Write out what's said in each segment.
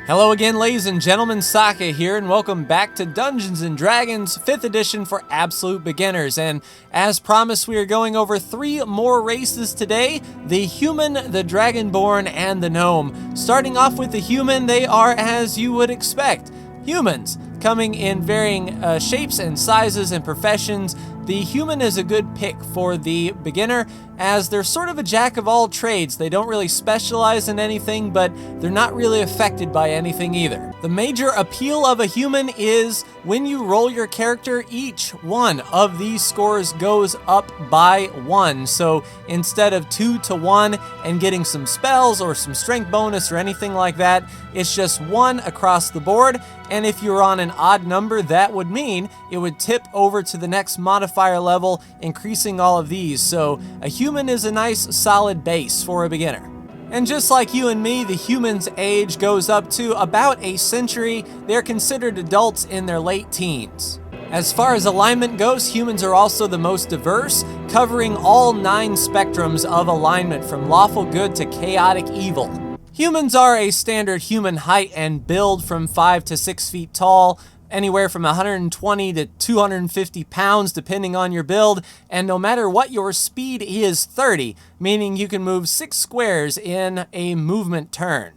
Hello again, ladies and gentlemen, Sake here, and welcome back to Dungeons & Dragons 5th edition for absolute beginners. And as promised, we are going over 3 more races today: the human, the Dragonborn, and the Gnome. Starting off with the human, they are as you would expect, humans, coming in varying shapes and sizes and professions. The human is a good pick for the beginner, as they're sort of a jack of all trades. They don't really specialize in anything, but they're not really affected by anything either. The major appeal of a human is when you roll your character, each one of these scores goes up by 1. So instead of 2 to 1 and getting some spells or some strength bonus or anything like that, it's just 1 across the board. And if you're on an odd number, that would mean it would tip over to the next modifier level, increasing all of these. So a human is a nice solid base for a beginner. And just like you and me, the human's age goes up to about a century. They're considered adults in their late teens. As far as alignment goes, humans are also the most diverse, covering all 9 spectrums of alignment, from lawful good to chaotic evil. Humans are a standard human height and build from 5 to 6 feet tall, anywhere from 120 to 250 pounds depending on your build, and no matter what your speed is 30, meaning you can move 6 squares in a movement turn.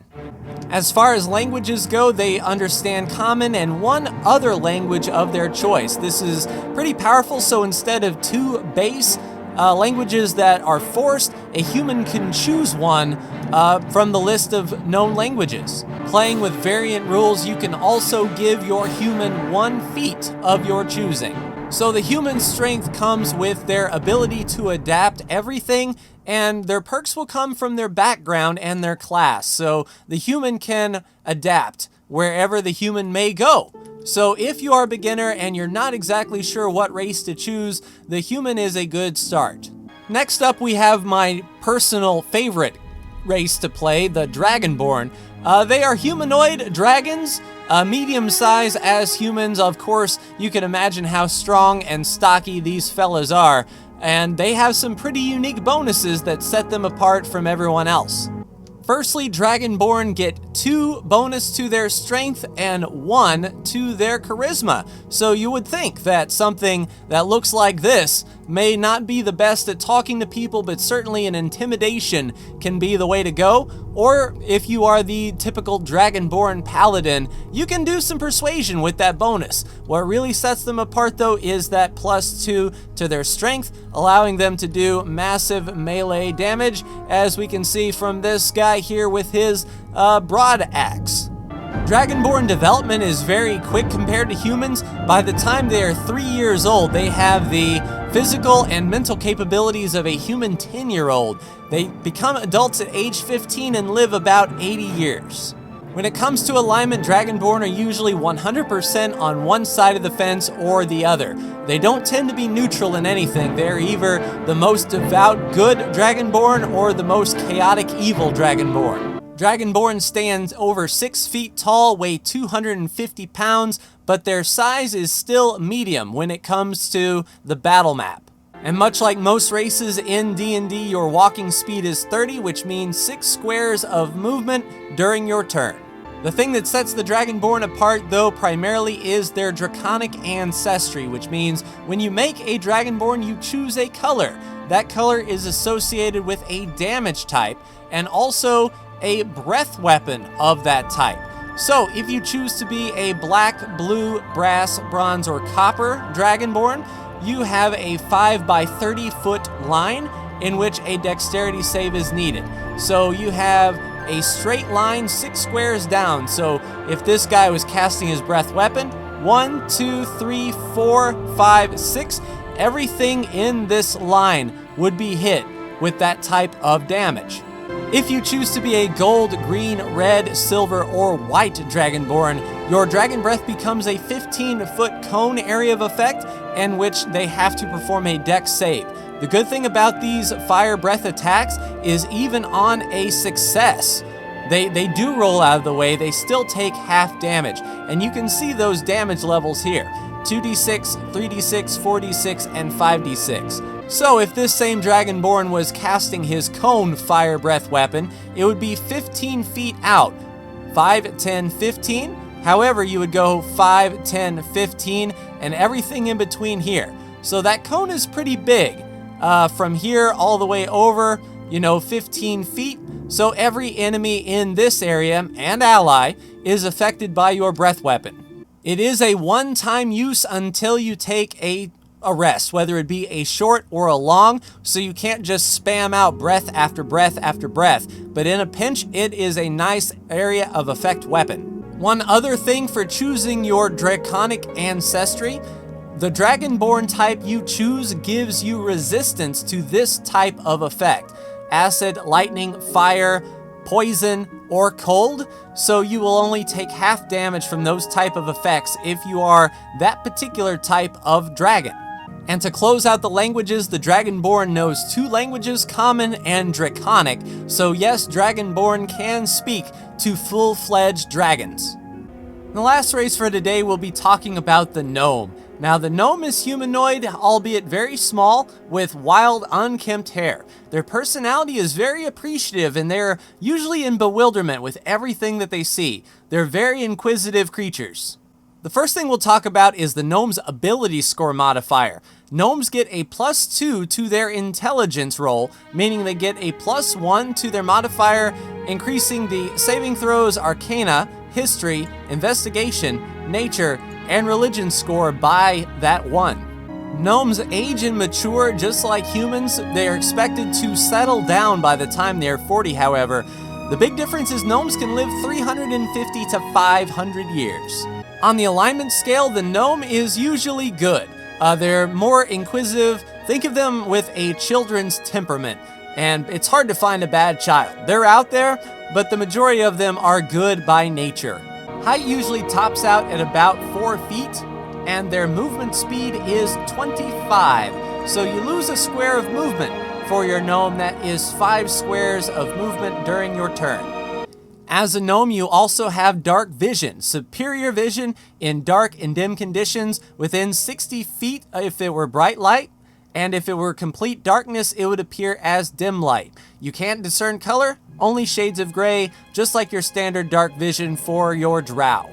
As far as languages go, they understand Common and 1 other language of their choice. This is pretty powerful, so instead of 2 base languages that are forced, a human can choose one from the list of known languages. Playing with variant rules, you can also give your human 1 feat of your choosing. So the human's strength comes with their ability to adapt everything, and their perks will come from their background and their class. So the human can adapt wherever the human may go. So if you are a beginner and you're not exactly sure what race to choose, the human is a good start. Next up, we have my personal favorite race to play, the Dragonborn. They are humanoid dragons, medium size as humans. Of course, you can imagine how strong and stocky these fellas are, and they have some pretty unique bonuses that set them apart from everyone else. Firstly, Dragonborn get 2 bonus to their strength and 1 to their charisma. So you would think that something that looks like this may not be the best at talking to people, but certainly an intimidation can be the way to go. Or if you are the typical Dragonborn paladin, you can do some persuasion with that bonus. What really sets them apart though is that +2 to their strength, allowing them to do massive melee damage, as we can see from this guy here with his broad axe. Dragonborn development is very quick compared to humans. By the time they are 3 years old, they have the physical and mental capabilities of a human 10-year-old. They become adults at age 15 and live about 80 years. When it comes to alignment, Dragonborn are usually 100% on one side of the fence or the other. They don't tend to be neutral in anything. They're either the most devout good Dragonborn or the most chaotic evil Dragonborn. Dragonborn stands over 6 feet tall, weigh 250 pounds, but their size is still medium when it comes to the battle map. And much like most races in D&D, your walking speed is 30, which means 6 squares of movement during your turn. The thing that sets the Dragonborn apart, though, primarily is their draconic ancestry, which means when you make a Dragonborn, you choose a color. That color is associated with a damage type, and also a breath weapon of that type. So if you choose to be a black, blue, brass, bronze, or copper Dragonborn, you have a 5 by 30 foot line in which a dexterity save is needed. So you have a straight line 6 squares down. So if this guy was casting his breath weapon, 1, 2, 3, 4, 5, 6, everything in this line would be hit with that type of damage. If you choose to be a gold, green, red, silver, or white Dragonborn, your Dragon Breath becomes a 15-foot cone area of effect in which they have to perform a dex save. The good thing about these fire breath attacks is even on a success, they do roll out of the way, they still take half damage. And you can see those damage levels here: 2d6, 3d6, 4d6, and 5d6. So if this same Dragonborn was casting his cone fire breath weapon, it would be 15 feet out 5, 10, 15. However, you would go 5, 10, 15, and everything in between here. So that cone is pretty big. From here all the way over, 15 feet. So every enemy in this area and ally is affected by your breath weapon. It is a one-time use until you take a rest, whether it be a short or a long, so you can't just spam out breath after breath after breath. But in a pinch, it is a nice area of effect weapon. One other thing for choosing your draconic ancestry, the Dragonborn type you choose gives you resistance to this type of effect. Acid, lightning, fire, poison, or cold, so you will only take half damage from those type of effects if you are that particular type of dragon. And to close out the languages, the Dragonborn knows 2 languages, Common and Draconic, so yes, Dragonborn can speak to full-fledged dragons. The last race for today, we'll be talking about the Gnome. Now, the Gnome is humanoid, albeit very small, with wild, unkempt hair. Their personality is very appreciative, and they're usually in bewilderment with everything that they see. They're very inquisitive creatures. The first thing we'll talk about is the Gnome's ability score modifier. Gnomes get a +2 to their intelligence roll, meaning they get a +1 to their modifier, increasing the saving throws, arcana, history, investigation, nature, and religion score by that 1. Gnomes age and mature just like humans. They are expected to settle down by the time they are 40, however. The big difference is gnomes can live 350 to 500 years. On the alignment scale, the gnome is usually good. They're more inquisitive. Think of them with a children's temperament, and it's hard to find a bad child. They're out there, but the majority of them are good by nature. Height usually tops out at about 4 feet, and their movement speed is 25. So you lose a square of movement for your gnome. That is 5 squares of movement during your turn. As a gnome, you also have dark vision, superior vision in dark and dim conditions within 60 feet if it were bright light, and if it were complete darkness, it would appear as dim light. You can't discern color, only shades of gray, just like your standard dark vision for your drow.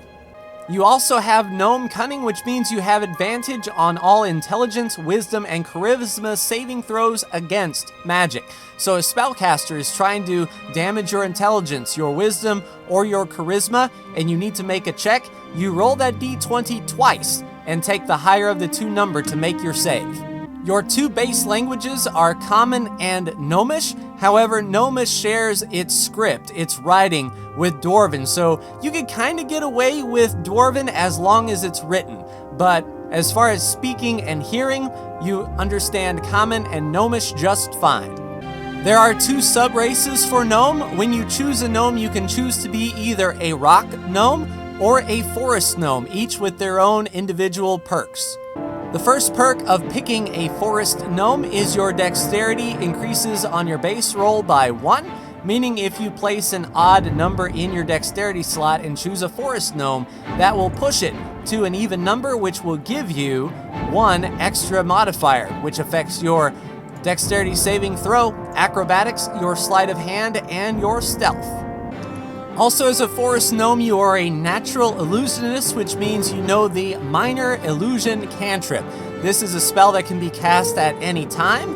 You also have Gnome Cunning, which means you have advantage on all intelligence, wisdom, and charisma saving throws against magic. So a spellcaster is trying to damage your intelligence, your wisdom, or your charisma, and you need to make a check. You roll that d20 twice and take the higher of the 2 number to make your save. Your 2 base languages are Common and Gnomish. However, Gnomish shares its script, its writing, with Dwarven, so you can kind of get away with Dwarven as long as it's written. But as far as speaking and hearing, you understand Common and Gnomish just fine. There are 2 sub-races for Gnome. When you choose a Gnome, you can choose to be either a rock Gnome or a forest Gnome, each with their own individual perks. The first perk of picking a forest gnome is your dexterity increases on your base roll by 1, meaning if you place an odd number in your dexterity slot and choose a forest gnome, that will push it to an even number, which will give you 1 extra modifier, which affects your dexterity saving throw, acrobatics, your sleight of hand, and your stealth. Also, as a forest gnome, you are a natural illusionist, which means you know the minor illusion cantrip. This is a spell that can be cast at any time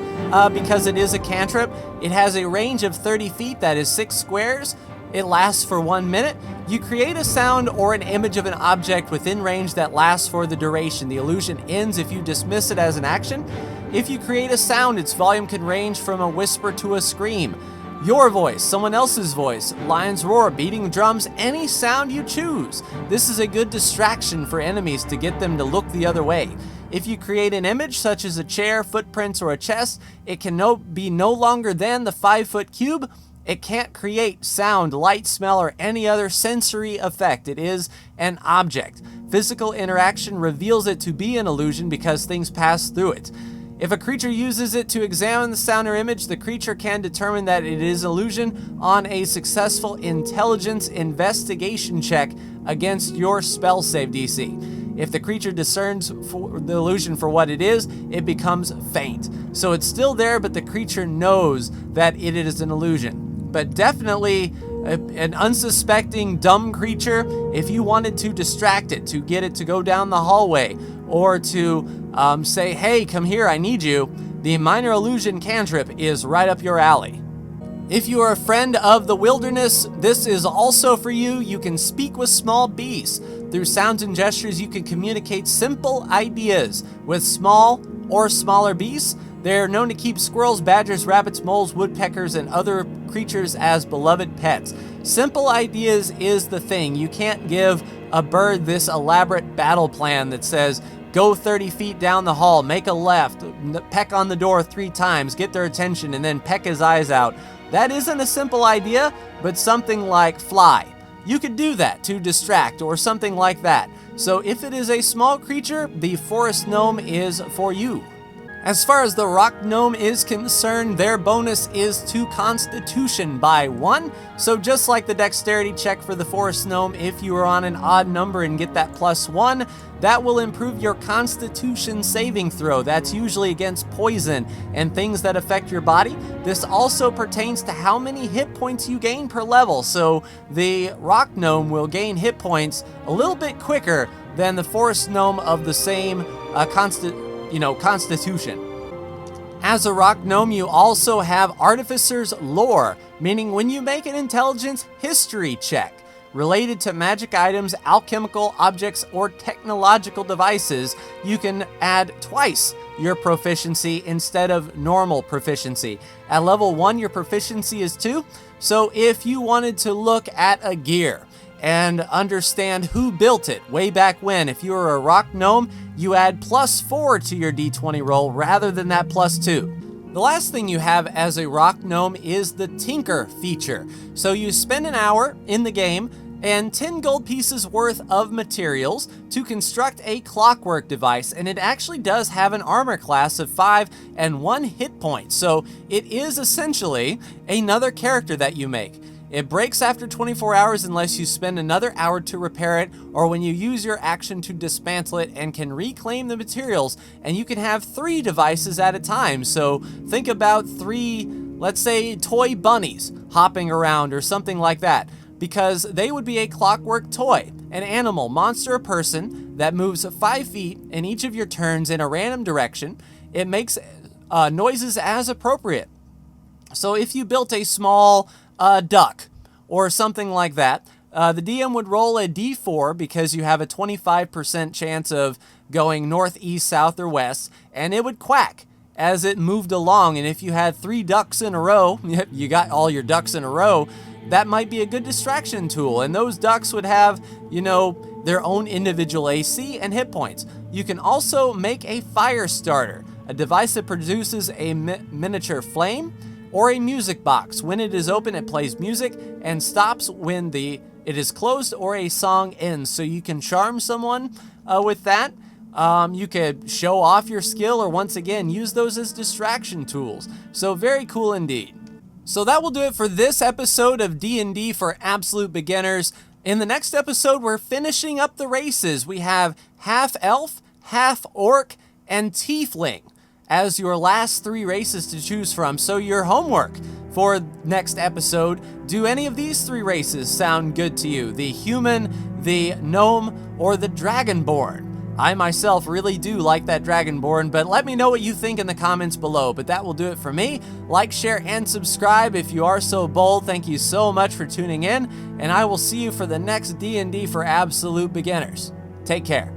because it is a cantrip. It has a range of 30 feet, that is 6 squares. It lasts for 1 minute. You create a sound or an image of an object within range that lasts for the duration. The illusion ends if you dismiss it as an action. If you create a sound, its volume can range from a whisper to a scream. Your voice, someone else's voice, lions roar, beating drums, any sound you choose. This is a good distraction for enemies to get them to look the other way. If you create an image such as a chair, footprints, or a chest, it can be no longer than the 5-foot cube. It can't create sound, light, smell, or any other sensory effect. It is an object. Physical interaction reveals it to be an illusion because things pass through it. If a creature uses it to examine the sound or image, the creature can determine that it is an illusion on a successful intelligence investigation check against your spell save DC. If the creature discerns the illusion for what it is, it becomes faint. So it's still there, but the creature knows that it is an illusion. But definitely an unsuspecting dumb creature, if you wanted to distract it, to get it to go down the hallway, or to say, hey, come here, I need you, the Minor Illusion cantrip is right up your alley. If you are a friend of the wilderness, this is also for you. You can speak with small beasts. Through sounds and gestures, you can communicate simple ideas with small or smaller beasts. They're known to keep squirrels, badgers, rabbits, moles, woodpeckers, and other creatures as beloved pets. Simple ideas is the thing. You can't give a bird this elaborate battle plan that says, go 30 feet down the hall, make a left, peck on the door 3 times, get their attention, and then peck his eyes out. That isn't a simple idea, but something like fly. You could do that to distract or something like that. So if it is a small creature, the forest gnome is for you. As far as the rock gnome is concerned, their bonus is to constitution by 1. So just like the dexterity check for the forest gnome, if you are on an odd number and get that +1, that will improve your constitution saving throw. That's usually against poison and things that affect your body. This also pertains to how many hit points you gain per level. So the rock gnome will gain hit points a little bit quicker than the forest gnome of the same constitution. As a rock gnome, you also have Artificer's Lore, meaning when you make an intelligence history check related to magic items, alchemical objects, or technological devices, you can add twice your proficiency instead of normal proficiency. At level 1, your proficiency is 2, so if you wanted to look at a gear and understand who built it way back when, if you were a rock gnome, you add +4 to your d20 roll rather than that +2. The last thing you have as a rock gnome is the Tinker feature. So you spend an hour in the game and 10 gold pieces worth of materials to construct a clockwork device, and it actually does have an armor class of 5 and 1 hit point. So it is essentially another character that you make. It breaks after 24 hours unless you spend another hour to repair it, or when you use your action to dismantle it, and can reclaim the materials, and you can have 3 devices at a time. So think about 3, let's say, toy bunnies hopping around or something like that, because they would be a clockwork toy, an animal, monster, or person that moves 5 feet in each of your turns in a random direction. It makes noises as appropriate. So if you built a small duck or something like that, the DM would roll a d4 because you have a 25% chance of going north, east, south, or west, and it would quack as it moved along. And if you had 3 ducks in a row, you got all your ducks in a row, that might be a good distraction tool. And those ducks would have, their own individual AC and hit points. You can also make a fire starter, a device that produces a miniature flame, or a music box. When it is open, it plays music and stops when it is closed or a song ends. So you can charm someone with that. You could show off your skill, or once again, use those as distraction tools. So very cool indeed. So that will do it for this episode of D&D for Absolute Beginners. In the next episode, we're finishing up the races. We have half elf, half orc, and tiefling as your last 3 races to choose from. So your homework for next episode, do any of these 3 races sound good to you? The human, the gnome, or the Dragonborn? I myself really do like that Dragonborn, but let me know what you think in the comments below. But that will do it for me. Like, share, and subscribe if you are so bold. Thank you so much for tuning in, and I will see you for the next D&D for Absolute Beginners. Take care.